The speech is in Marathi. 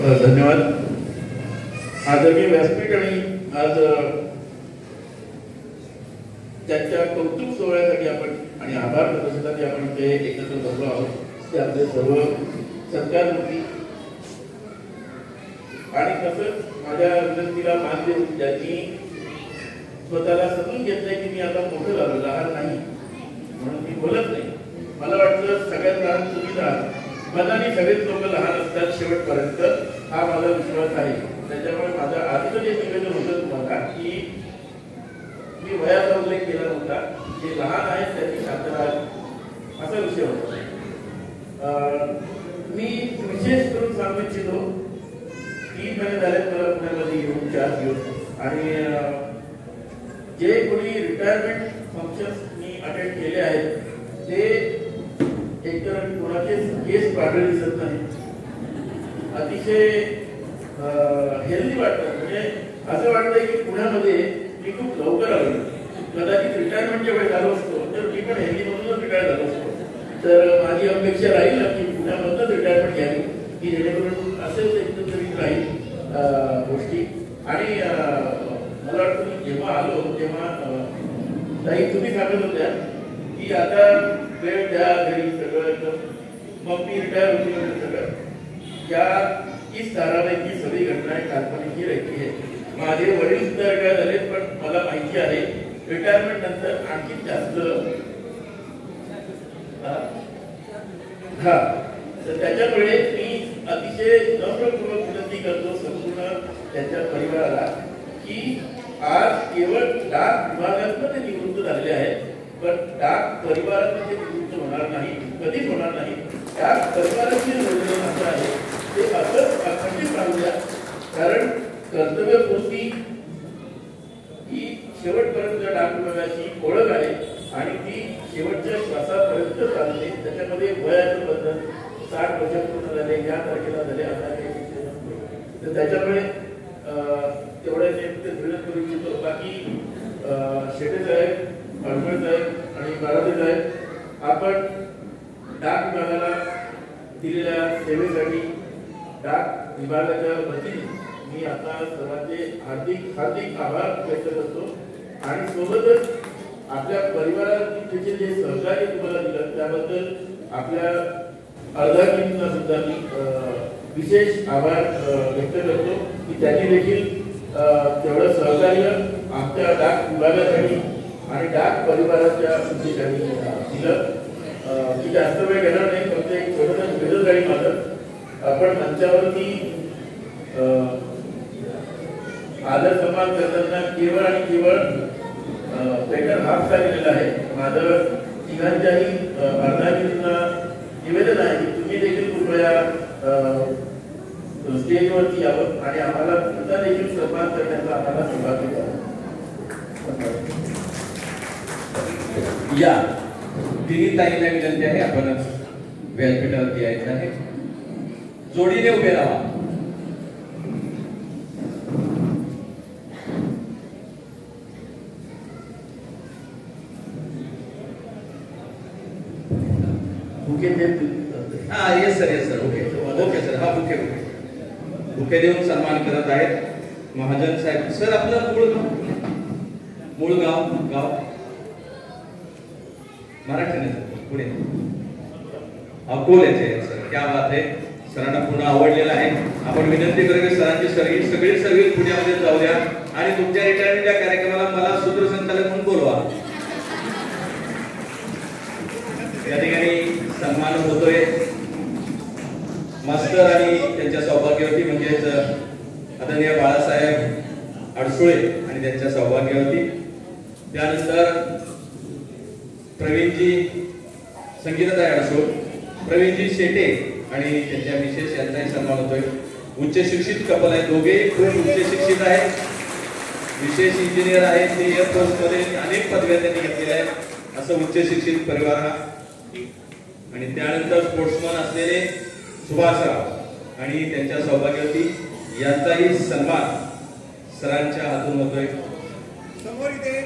धन्यवाद. आदरणीय व्यासपीठ आणि आज त्यांच्या कौतुक सोहळ्यासाठी आपण आणि आभार प्रदर्शनासाठी आपण इथे एकत्र जमलो आहोत. ते आपले सर्व सत्कार होती आणि तसंच माझ्या विनंतीला मान देऊन ज्यांनी स्वतःला समजून घेतलंय की मी आता मोठं झालो, लहान नाही म्हणून मी बोलत नाही. मला वाटतं सगळ्यात लहान तुम्ही लहान, मनाने सगळेच लोक लहान असतात शेवटपर्यंत, हा माझा विश्वास आहे. त्याच्यामुळे माझं आजचं जे निवेदन होतं तुम्हाला की मी वयाचा उल्लेख केला नव्हता, जे लहान आहेत त्यांनी शांत राहावे असा विषय होता. मी विशेष करून सांगू इच्छितो, 3 महिने झाले मला पुण्यामध्ये येऊन 4 दिवस, आणि जे कोणी रिटायरमेंट फंक्शन्स मी अटेंड केले आहेत ते एकतर कोणाचे केस पांढरे दिसत नाही, अतिशय हेल्दी वाटतं. म्हणजे असं वाटतंय की पुण्यामध्ये मी खूप लवकर आलो. कदाचित रिटायरमेंटच्या वेळेस झालो असतो तर मी पण हेल्दी मधूनच रिटायर झालो असतो. तर माझी अपेक्षा राहील की पुण्यामधूनच रिटायरमेंट घ्यावी की जेणेकरून असेच एकत्रित राहील गोष्टी. आणि मला वाटतं मी जेव्हा आलो तेव्हा ताई तुम्ही सांगत होत्या की आता वेळ द्या घरी सगळं एकदम, मग मी रिटायर होती म्हणजे सगळं. या 30 धारावाहिकची सगळी घटना काल्पनिक ही राहिली आहे. माझे वडील सुद्धा रिटायर झाले, पण मला माहिती आहे रिटायरमेंट नंतर आणखी जास्त तर त्याच्यामुळे मी अतिशय नम्रपूर्वक विनंती करतो संपूर्ण त्यांच्या परिवाराला की आज केवळ डाक विभागात ते निवृत्त झालेले आहेत, पण डाक परिवारात ते निवृत्त होणार नाही, कधीच होणार नाही. डाक परिवाराची योजना असं आहे ते असंच अखंडित राहू द्या, कारण कर्तव्यपूर्ती ही शेवटपर्यंत डाक विभागाची ओळख आहे आणि ती शेवटच्या श्वासापर्यंत चालते. त्याच्यामध्ये वयाचं बंधन 60 वर्ष पूर्ण झाले, या तारखेला झाले, आता तर त्याच्यामुळे तेवढ्या विनंती करू इच्छितो. बाकी शेटे साहेब, अडमळे साहेब आणि बारादे साहेब, आपण डाक विभागाला दिलेल्या सेवेसाठी डाक विभागाच्या वतीने मी आता सर्वांचे हार्दिक हार्दिक आभार व्यक्त करतो. आणि सोबतच आपल्या परिवाराचे जे सहकार्य तुम्हाला दिलं त्याबद्दल आपल्या अर्धांगींना सुद्धा मी विशेष आभार व्यक्त करतो की त्यांनी देखील तेवढं सहकार्य आमच्या डाक विभागासाठी आणि डाक परिवाराच्या उद्देशाने दिलं. की जास्त वेळ घेणार नाही, फक्त एक छोटंसं निवेदन राहील माझं. आपण मंचावरती आदर सन्मान करताना केवळ आणि केवळ बेटर हाफचा केलेला आहे. माझं तिघांच्याही अर्धांगींना निवेदन आहे की तुम्ही देखील कृपया स्टेजवरती यावं आणि आम्हाला तुमचा देखील सन्मान करण्याचा आम्हाला सौभाग्य द्यावं. या तिन्ही ताईंना विनंती आहे, आपण व्यासपीठावरती यायचं आहे. जोडीने उभे राहा. हा yes sir okay okay sir. हा बुके देऊन सन्मान करत आहेत महाजन साहेब. सर आपलं मूळ गाव मराठी पुणे अकोल्याचे सर. क्या बात आहे, सरांना पुन्हा आवडलेला आहे. आपण विनंती करू की सरांची सगळी सर्व्हिस पुण्यामध्ये जाऊ द्या आणि तुमच्या रिटायरमेंटच्या कार्यक्रमाला मला सूत्रसंचालक म्हणून बोलवा. या ठिकाणी सन्मान होतोय मास्टर आणि त्यांच्या सौभाग्यवती म्हणजेच आदरणीय बाळासाहेब अडसुळे आणि त्यांच्या सौभाग्यवती. त्यानंतर प्रवीणजी संगीताताई अडसुळ, प्रवीणजी शेटे आणि त्यांच्या मिसेस यांचाही सन्मान होतोय. उच्च शिक्षित कपल आहे, दोघेही खूप उच्च शिक्षित आहेत, विशेष इंजिनियर आहेत, ते एअरफोर्स मध्ये अनेक पदव्या त्यांनी घेतलेल्या आहेत. असं उच्च शिक्षित परिवार हा. आणि त्यानंतर स्पोर्ट्समन असलेले सुभाषराव आणि त्यांच्या सौभाग्यवती यांचाही सन्मान सरांच्या हातून होतोय. समोर इथे